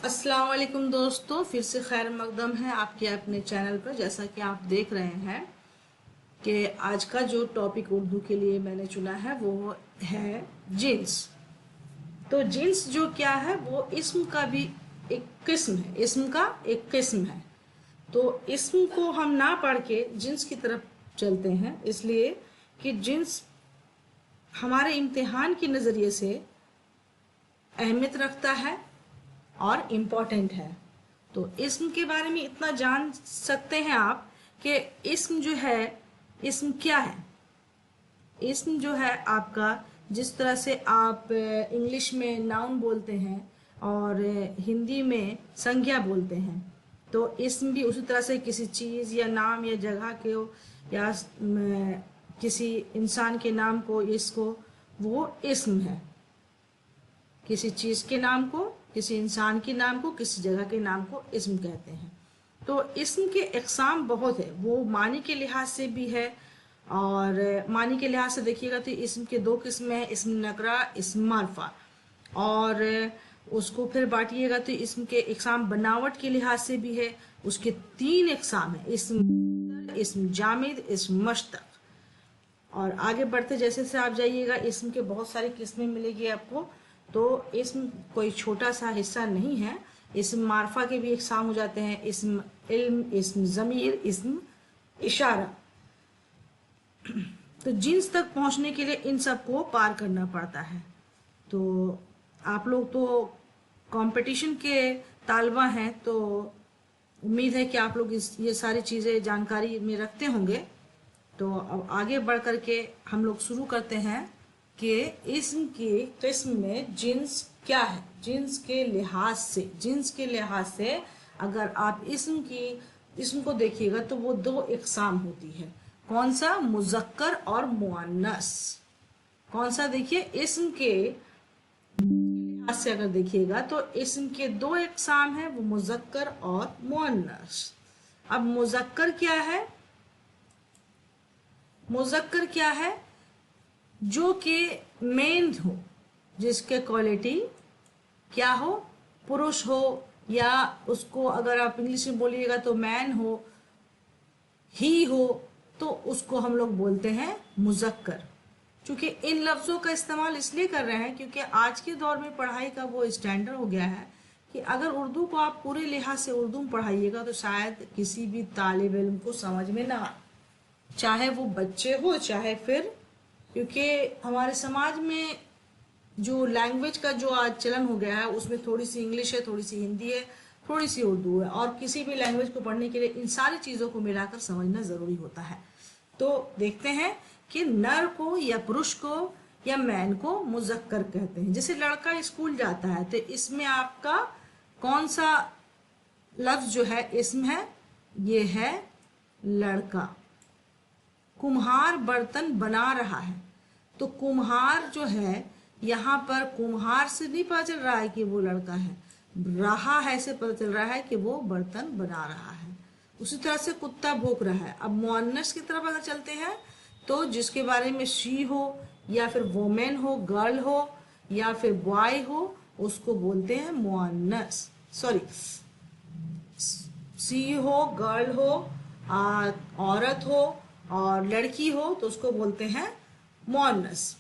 अस्सलाम वालेकुम दोस्तों, फिर से खैर मकदम है आपके अपने चैनल पर। जैसा कि आप देख रहे हैं कि आज का जो टॉपिक उर्दू के लिए मैंने चुना है वो है जिन्स। तो जिन्स जो क्या है वो इस्म का भी एक किस्म है, इस्म का एक किस्म है। तो इस्म को हम ना पढ़ के जिन्स की तरफ चलते हैं, इसलिए कि जिन्स हमारे इम्तिहान के नज़रिए से अहमियत रखता है और इम्पोर्टेंट है। तो इस्म के बारे में इतना जान सकते हैं आप कि इस्म जो है, इस्म क्या है। इस्म जो है आपका, जिस तरह से आप इंग्लिश में नाउन बोलते हैं और हिंदी में संज्ञा बोलते हैं, तो इस्म भी उसी तरह से किसी चीज़ या नाम या जगह के या किसी इंसान के नाम को, इसको वो इस्म है। किसी चीज़ के नाम को, किसी इंसान के नाम को, किसी जगह के नाम को इस्म कहते हैं। तो इस्म के इक़साम बहुत है, वो मानी के लिहाज से भी है। और मानी के लिहाज से देखिएगा तो इस्म के दो किस्म हैं, इस्म नकरा, इस्म मारफा। और उसको फिर बांटिएगा तो इस्म के इक़साम बनावट के लिहाज से भी है, उसके तीन इक़साम है, इस्म जामिद, इस्म मश्तक। और आगे बढ़ते जैसे से आप जाइएगा, इस्म के बहुत सारी किस्में मिलेगी आपको। तो इस्म कोई छोटा सा हिस्सा नहीं है। इस्म मारफा के भी इक़साम हो जाते हैं, इस्म इल्म, इस्म ज़मीर, इस्म इशारा। तो जिन्स तक पहुंचने के लिए इन सबको पार करना पड़ता है। तो आप लोग तो कंपटीशन के तालबा हैं, तो उम्मीद है कि आप लोग ये सारी चीज़ें जानकारी में रखते होंगे। तो अब आगे बढ़ कर के हम लोग शुरू करते हैं कि इस्म की किस्म में जिन्स क्या है। जिन्स के लिहाज से अगर आप इस्म को देखिएगा तो वो दो इक़साम होती है। कौन सा? मुज़क्कर और मुअन्नस। कौन सा? देखिए, इस्म के लिहाज से अगर देखिएगा तो इस्म के दो इक़साम है, वो मुज़क्कर और मुअन्नस। अब मुज़क्कर क्या है? मुज़क्कर क्या है? जो कि मेन हो, जिसके क्वालिटी क्या हो? पुरुष हो, या उसको अगर आप इंग्लिश में बोलिएगा तो मैन हो, ही हो, तो उसको हम लोग बोलते हैं मुज़क्कर। क्योंकि इन लफ्ज़ों का इस्तेमाल इसलिए कर रहे हैं क्योंकि आज के दौर में पढ़ाई का वो स्टैंडर्ड हो गया है कि अगर उर्दू को आप पूरे लिहाज से उर्दू में पढ़ाइएगा तो शायद किसी भी तालिब इल्म को समझ में ना आए, चाहे वो बच्चे हो चाहे फिर। क्योंकि हमारे समाज में जो लैंग्वेज का जो आज चलन हो गया है, उसमें थोड़ी सी इंग्लिश है, थोड़ी सी हिंदी है, थोड़ी सी उर्दू है, और किसी भी लैंग्वेज को पढ़ने के लिए इन सारी चीज़ों को मिलाकर समझना ज़रूरी होता है। तो देखते हैं कि नर को या पुरुष को या मैन को मुज़क्कर कहते हैं। जैसे लड़का स्कूल जाता है तो इसमें आपका कौन सा लफ्ज़ जो है इस्म है? ये है लड़का। कुम्हार बर्तन बना रहा है, तो कुम्हार जो है, यहाँ पर कुम्हार से नहीं पता चल रहा है कि वो लड़का है, रहा है से पता चल रहा है कि वो बर्तन बना रहा है। उसी तरह से कुत्ता भौंक रहा है। अब मुअन्नस की तरफ अगर चलते हैं तो जिसके बारे में शी हो या फिर वोमेन हो, गर्ल हो या फिर बॉय हो, उसको बोलते हैं मुअन्नस। सॉरी, सी हो, गर्ल हो, औरत हो और लड़की हो, तो उसको बोलते हैं मुअन्नस।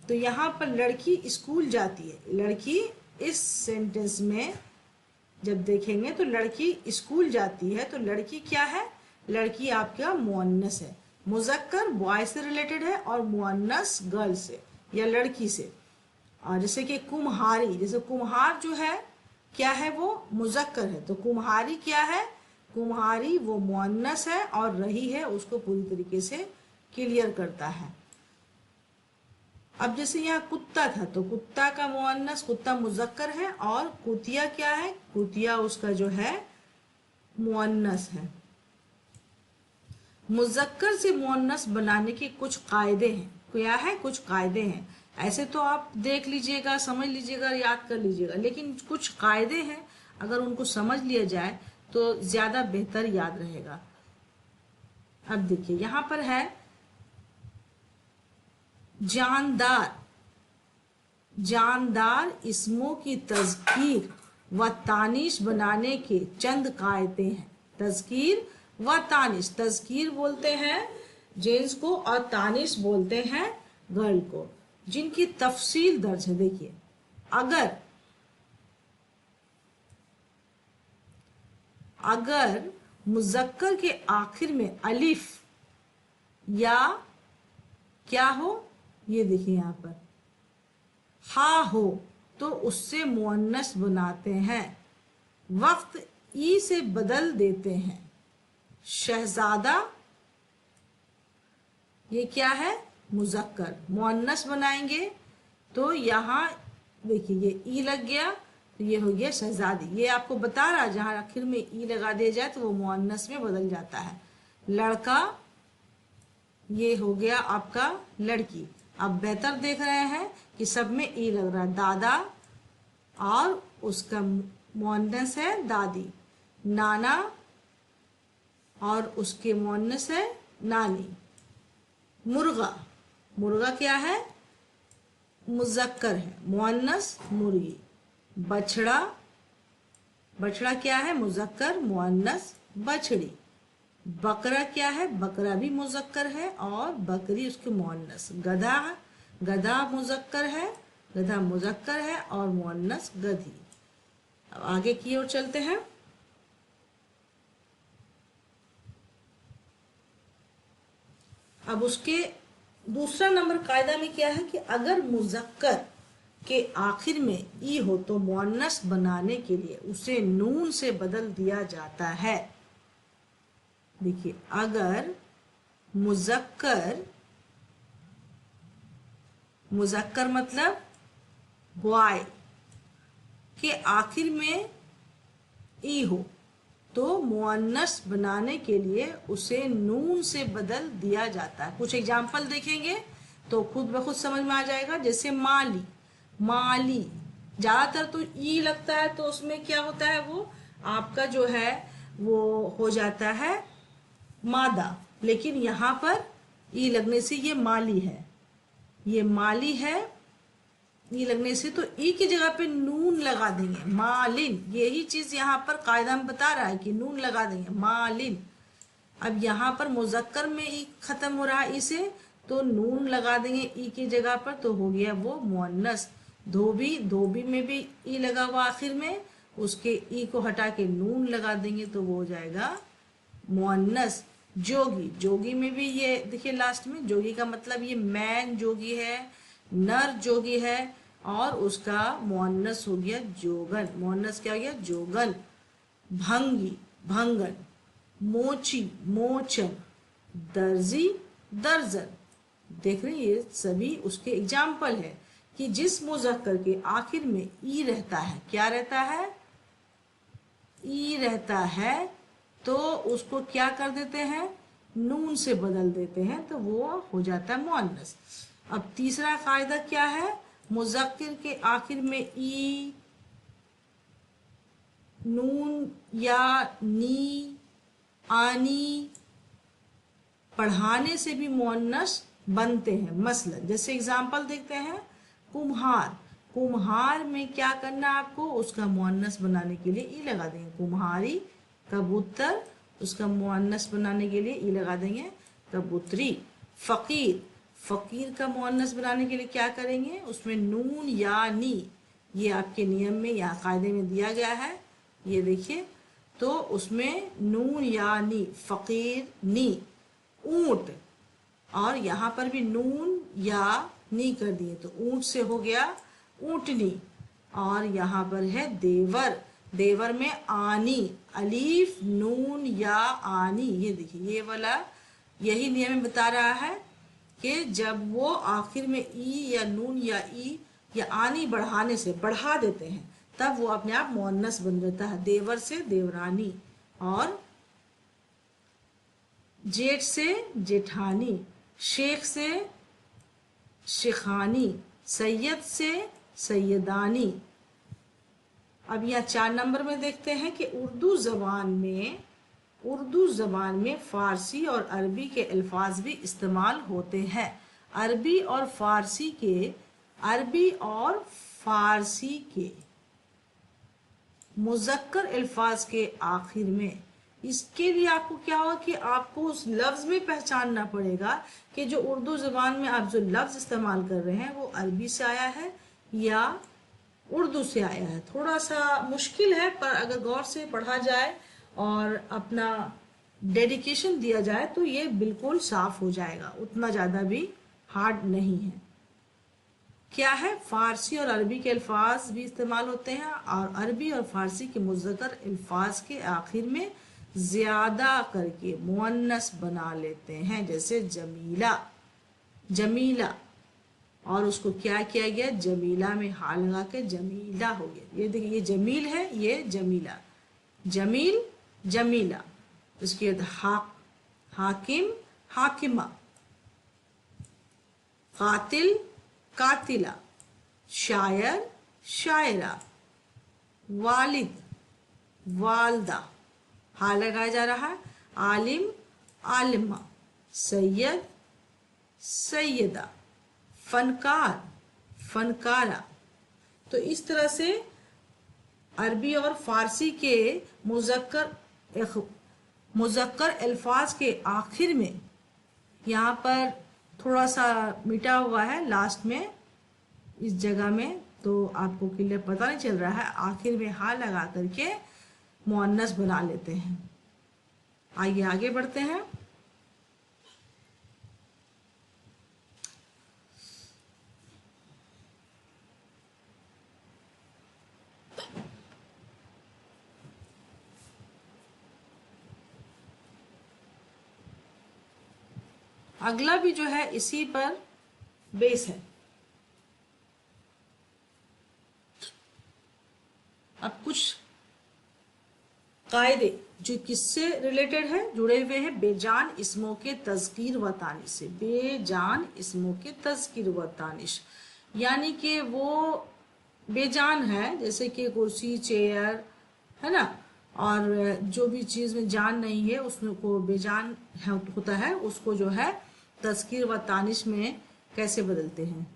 तो यहाँ पर लड़की स्कूल जाती है। लड़की इस सेंटेंस में जब देखेंगे तो लड़की स्कूल जाती है, तो लड़की क्या है? लड़की आपका मुअन्नस है। मुज़क्कर बॉय से रिलेटेड है और मुअन्नस गर्ल से या लड़की से। और जैसे कि कुम्हारी, जैसे कुम्हार जो है क्या है? वो मुज़क्कर है। तो कुम्हारी क्या है? कुम्हारी वो मुअन्नस है और रही है उसको पूरी तरीके से क्लियर करता है। अब जैसे यहाँ कुत्ता था, तो कुत्ता का मुअन्नस, कुत्ता मुज़क्कर है, और कुतिया क्या है? कुतिया उसका जो है मुअन्नस है। मुज़क्कर से मुअन्नस बनाने के कुछ कायदे हैं। क्या है? कुछ कायदे हैं। ऐसे तो आप देख लीजिएगा, समझ लीजिएगा, याद कर लीजिएगा, लेकिन कुछ कायदे हैं, अगर उनको समझ लिया जाए तो ज़्यादा बेहतर याद रहेगा। अब देखिए यहाँ पर है जानदार। जानदार इस्मों की तज़कीर व तानिश बनाने के चंद कायदे हैं। तज़कीर व तानिश, तज़कीर बोलते हैं जेंट्स को और तानिश बोलते हैं गर्ल को, जिनकी तफसील दर्ज है। देखिए, अगर मुज़क्कर के आखिर में अलिफ या क्या हो, ये देखिए यहाँ पर हा हो, तो उससे मुअन्नस बनाते हैं, वक्त ई से बदल देते हैं। शहजादा, ये क्या है, मुज़क्कर, मुअन्नस बनाएंगे तो यहाँ देखिए ये ई लग गया, तो ये हो गया शहजादी। ये आपको बता रहा है जहां आखिर में ई लगा दिया जाए तो वो मुअन्नस में बदल जाता है। लड़का, ये हो गया आपका लड़की। आप बेहतर देख रहे हैं कि सब में ई लग रहा है। दादा और उसका मुअन्नस है दादी। नाना और उसके मुअन्नस है नानी। मुर्गा, मुर्गा क्या है, मुज़क्कर है, मुअन्नस मुर्गी। बछड़ा, बछड़ा क्या है, मुज़क्कर, मुअन्नस बछड़ी। बकरा क्या है, बकरा भी मुज़क्कर है और बकरी उसके मुअन्नस। गधा, गधा मुज़क्कर है, गधा मुज़क्कर है और मुअन्नस गधी। अब आगे की ओर चलते हैं। अब उसके दूसरा नंबर कायदा में क्या है कि अगर मुज़क्कर के आखिर में ई हो तो मुअन्नस बनाने के लिए उसे नून से बदल दिया जाता है। देखिए, अगर मुज़क्कर, मुज़क्कर मतलब बॉय के आखिर में ई हो तो मुअन्नस बनाने के लिए उसे नून से बदल दिया जाता है। कुछ एग्जाम्पल देखेंगे तो खुद ब खुद समझ में आ जाएगा। जैसे माली, माली ज्यादातर तो ई लगता है तो उसमें क्या होता है, वो आपका जो है वो हो जाता है मादा, लेकिन यहाँ पर ई लगने से ये माली है, ये माली है। ई लगने से तो ई की जगह पे नून लगा देंगे, मालिन। यही चीज यहाँ पर कायदा में बता रहा है कि नून लगा देंगे, मालिन। अब यहाँ पर मुज़क्कर में ई खत्म हो रहा है ई से, तो नून लगा देंगे ई की जगह पर, तो हो गया वो मुअन्नस। धोबी, धोबी में भी ई लगा हुआ आखिर में, उसके ई को हटा के नून लगा देंगे तो वो हो जाएगा मुअन्नस। जोगी, जोगी में भी ये देखिए लास्ट में, जोगी का मतलब ये मैन जोगी है, नर जोगी है, और उसका मुअन्नस हो गया जोगन। मुअन्नस क्या हो गया, जोगन। भंगी, भंगन। मोची, मोचन। दर्जी, दर्जन। देख रहे हैं, ये सभी उसके एग्जाम्पल है कि जिस मुज़क्कर के आखिर में ई रहता है, क्या रहता है, ई रहता है, तो उसको क्या कर देते हैं, नून से बदल देते हैं, तो वो हो जाता है मुअन्नस। अब तीसरा कायदा क्या है, मुज़क्कर के आखिर में ई, नून या नी, आनी पढ़ाने से भी मुअन्नस बनते हैं। मसलन जैसे एग्जाम्पल देखते हैं, कुम्हार, कुम्हार में क्या करना है आपको, उसका मुअन्नस बनाने के लिए ई लगा देंगे, कुम्हारी। कबूतर, उसका मुअन्नस बनाने के लिए ई लगा देंगे, कबूतरी। फकीर, फकीर का मुअन्नस बनाने के लिए क्या करेंगे, उसमें नून या नी, ये आपके नियम में या कायदे में दिया गया है, ये देखिए, तो उसमें नून या नी, फकीर नी। ऊंट, और यहाँ पर भी नून या नी कर दिए तो ऊंट से हो गया ऊंटनी। और यहाँ पर है देवर, देवर में आनी, अलीफ नून या आनी। ये देखिए, ये वाला यही नियम बता रहा है कि जब वो आखिर में ई या नून या ई या आनी बढ़ाने से बढ़ा देते हैं, तब वो अपने आप मुअन्नस बन जाता है। देवर से देवरानी, और जेठ से जेठानी, शेख से शेखानी, सैयद से सैयदानी। अब यहाँ 4 नंबर में देखते हैं कि उर्दू जबान में फारसी और अरबी के अल्फाज भी इस्तेमाल होते हैं। अरबी और फारसी के मुज़क्कर अल्फाज के आखिर में। इसके लिए आपको क्या होगा कि आपको उस लफ्ज में पहचानना पड़ेगा कि जो उर्दू ज़बान में आप जो लफ्ज इस्तेमाल कर रहे हैं वो अरबी से आया है या उर्दू से आया है। थोड़ा सा मुश्किल है, पर अगर गौर से पढ़ा जाए और अपना डेडिकेशन दिया जाए तो ये बिल्कुल साफ हो जाएगा, उतना ज़्यादा भी हार्ड नहीं है। क्या है, फारसी और अरबी के अल्फाज भी इस्तेमाल होते हैं और अरबी और फारसी के मुज़क्कर अल्फाज के आखिर में ज़्यादा करके मुअन्नस बना लेते हैं, जैसे जमीला, जमीला, और उसको क्या किया गया, जमीला में हा लगा के जमीला हो गया। ये देखिए, ये जमील है, ये जमीला, जमील, जमीला। उसके बाद हाकिम, हाकिमा, कातिल, कातिला, शायर, शायरा, वालिद, वालदा, हा लगाया जा रहा है, आलिम, आलिमा, सैयद, सैयदा, फनकार, फनकारा। तो इस तरह से अरबी और फारसी के मुज़क्कर अल्फाज के आखिर में यहाँ पर थोड़ा सा मिटा हुआ है लास्ट में इस जगह में, तो आपको क्लियर पता नहीं चल रहा है, आखिर में हा लगा करके मुअन्नस बना लेते हैं। आइए आगे बढ़ते हैं। अगला भी जो है इसी पर बेस है। अब कुछ कायदे जो किससे रिलेटेड है, जुड़े हुए हैं बेजान इस्मों के तज़कीर व तानिश से। बेजान इस्मों के तज़कीर व तानिश यानी कि वो बेजान है, जैसे कि कुर्सी, चेयर, है ना, और जो भी चीज़ में जान नहीं है उसमें को बेजान होता है, उसको जो है तज़कीर व तानिश में कैसे बदलते हैं।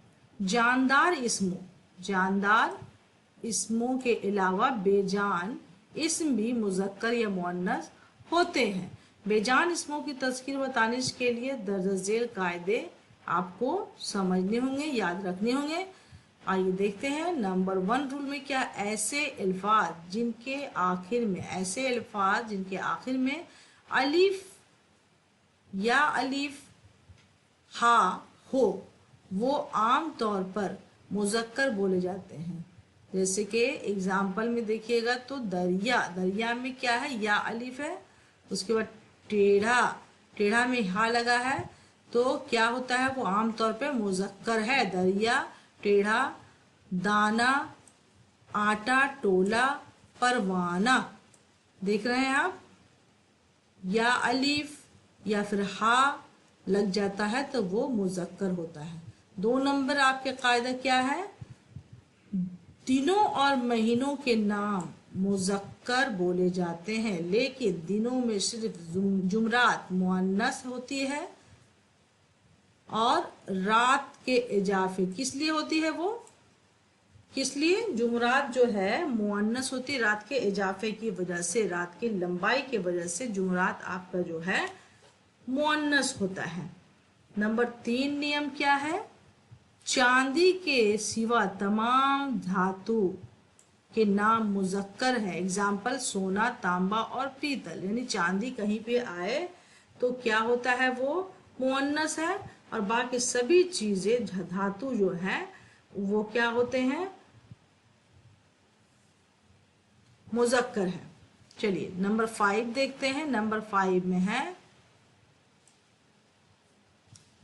जानदार इस्मों, जानदार इस्मों के अलावा बेजान इस्म भी मुज़क्कर या मुअन्नस होते हैं। बेजान इस्मों की तज़कीर व तानिश के लिए दर्ज झेल कायदे आपको समझने होंगे, याद रखने होंगे। आइए देखते हैं। नंबर 1 रूल में क्या, ऐसे अल्फाज जिनके आखिर में, ऐसे अल्फाज जिनके आखिर में अलिफ या अलिफ हा हो वो आम तौर पर मुज़क्कर बोले जाते हैं। जैसे कि एग्जाम्पल में देखिएगा तो दरिया, दरिया में क्या है, या अलिफ है, उसके बाद टेढ़ा, टेढ़ा में हा लगा है, तो क्या होता है, वो आम तौर पे मुज़क्कर है, दरिया, टेढ़ा। दाना, आटा, टोला, परवाना, देख रहे हैं आप, या अलिफ या फिर हा लग जाता है तो वो मुज़क्कर होता है। 2 नंबर आपके कायदा क्या है, दिनों और महीनों के नाम मुज़क्कर बोले जाते हैं, लेकिन दिनों में सिर्फ जुमरात मुअन्नस होती है और रात के इजाफे किस लिए होती है, वो किस लिए, जुमरात जो है मुअन्नस होती है रात के इजाफे की वजह से, रात की लंबाई की वजह से जुमरात आपका जो है मुअन्नस होता है। नंबर 3 नियम क्या है, चांदी के सिवा तमाम धातु के नाम मुज़क्कर है। एग्जाम्पल सोना, तांबा और पीतल, यानी चांदी कहीं पे आए तो क्या होता है, वो मुअन्नस है, और बाकी सभी चीजें धातु जो है वो क्या होते हैं, मुज़क्कर है। चलिए नंबर 5 देखते हैं। नंबर 5 में है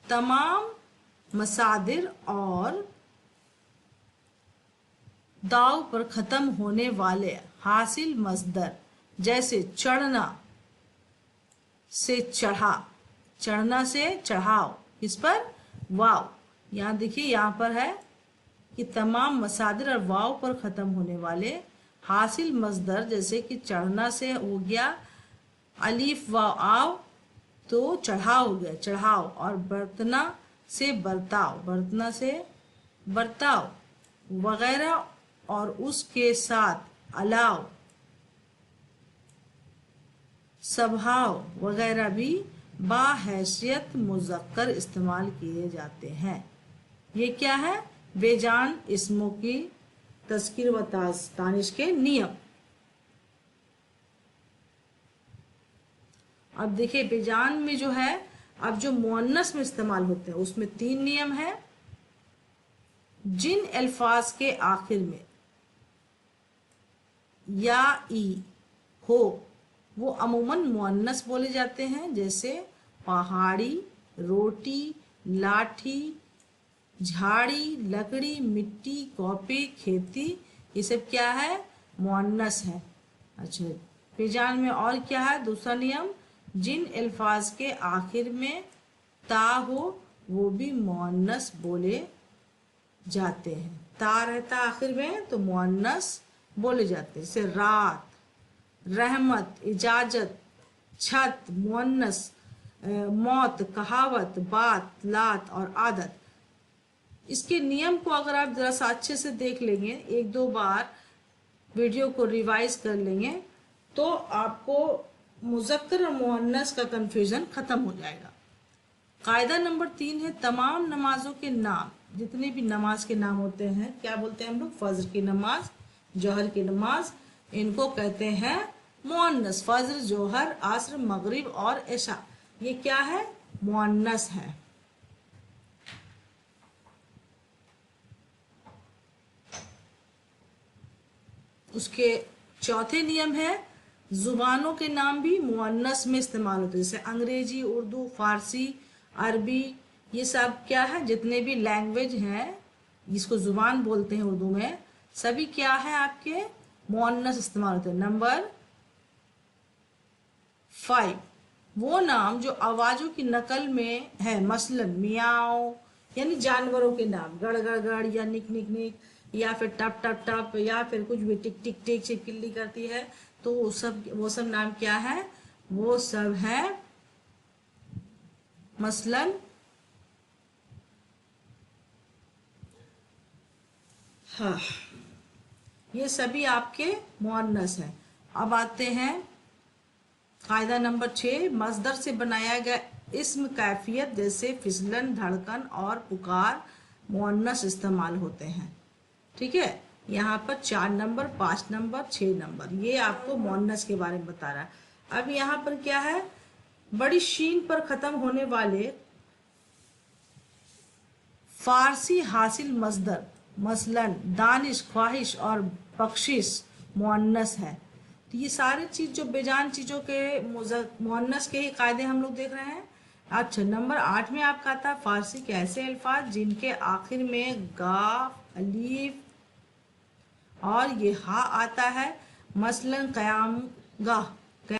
तमाम मसादिर और दाव पर खत्म होने वाले हासिल मस्दर, जैसे चढ़ना से चढ़ा, चढ़ना से चढ़ाओ, इस पर वाव, यहाँ देखिए यहाँ पर है कि तमाम मसादिर और वाव पर खत्म होने वाले हासिल मस्दर, जैसे कि चढ़ना से हो गया अलीफ वाव आव तो चढ़ाओ हो गया, चढ़ाओ, और बरतना से बर्ताव, बरतना से बर्ताव वगैरह, और उसके साथ अलाव स्वभाव वगैरह भी बाहैसियत मुज़क्कर इस्तेमाल किए जाते हैं। ये क्या है? बेजान इस्मों की तज़कीर व तानिश के नियम। अब देखिए बेजान में जो है, अब जो मुअन्नस में इस्तेमाल होते हैं उसमें 3 नियम है। जिन अल्फाज के आखिर में या ई हो वो अमूमन मुअन्नस बोले जाते हैं, जैसे पहाड़ी, रोटी, लाठी, झाड़ी, लकड़ी, मिट्टी, कॉपी, खेती, ये सब क्या है? मुअन्नस है। अच्छा, बेजान में और क्या है? दूसरा नियम, जिन अल्फाज के आखिर में ता हो वो भी मुअन्नस बोले जाते हैं। ता रहता आखिर में तो मुअन्नस बोले जाते हैं। जैसे रात, रहमत, इजाजत, छत, मुअन्नस, मौत, कहावत, बात, लात और आदत। इसके नियम को अगर आप जरा सा अच्छे से देख लेंगे, 1-2 बार वीडियो को रिवाइज कर लेंगे, तो आपको मुज़क्कर और मुअन्नस का कंफ्यूजन खत्म हो जाएगा। कायदा नंबर 3 है, तमाम नमाजों के नाम, जितने भी नमाज के नाम होते हैं, क्या बोलते हैं हम लोग? फजर की नमाज, जोहर की नमाज, इनको कहते हैं मुअन्नस। फजर, जोहर, असर, मगरिब और इशा, ये क्या है? मुअन्नस है। उसके चौथे नियम है, जुबानों के नाम भी मुअन्नस में इस्तेमाल होते हैं, जैसे अंग्रेजी, उर्दू, फारसी, अरबी, ये सब क्या है? जितने भी लैंग्वेज हैं जिसको जुबान बोलते हैं उर्दू में, सभी क्या है? आपके मुअन्नस इस्तेमाल होते हैं। नंबर 5, वो नाम जो आवाजों की नकल में है, मसलन मियाओ यानी जानवरों के नाम, गड़ गड़ गड़ या निक निक निक, या फिर टप टप टप, या फिर कुछ भी टिक टिक टिक छिपकली करती है, तो वो सब नाम क्या है? वो सब है मसलन हाँ, ये सभी आपके मुअन्नस है। अब आते हैं कायदा नंबर 6, मस्दर से बनाया गया इस्म कैफियत जैसे फिसलन, धड़कन और पुकार मुअन्नस इस्तेमाल होते हैं। ठीक है, यहाँ पर 4 नंबर, 5 नंबर, 6 नंबर, ये आपको मुअन्नस के बारे में बता रहा है। अब यहाँ पर क्या है? बड़ी शीन पर खत्म होने वाले फारसी हासिल मस्दर, मसलन दानिश, ख्वाहिश और बख्शिश मुअन्नस है। तो ये सारी चीज जो बेजान चीजों के मुअन्नस के ही कायदे हम लोग देख रहे हैं। अच्छा, नंबर 8 में आपका आता है फारसी के ऐसे अल्फाज जिनके आखिर में गाफ, अलीफ और ये हा आता है, मसलन क़यामगाह,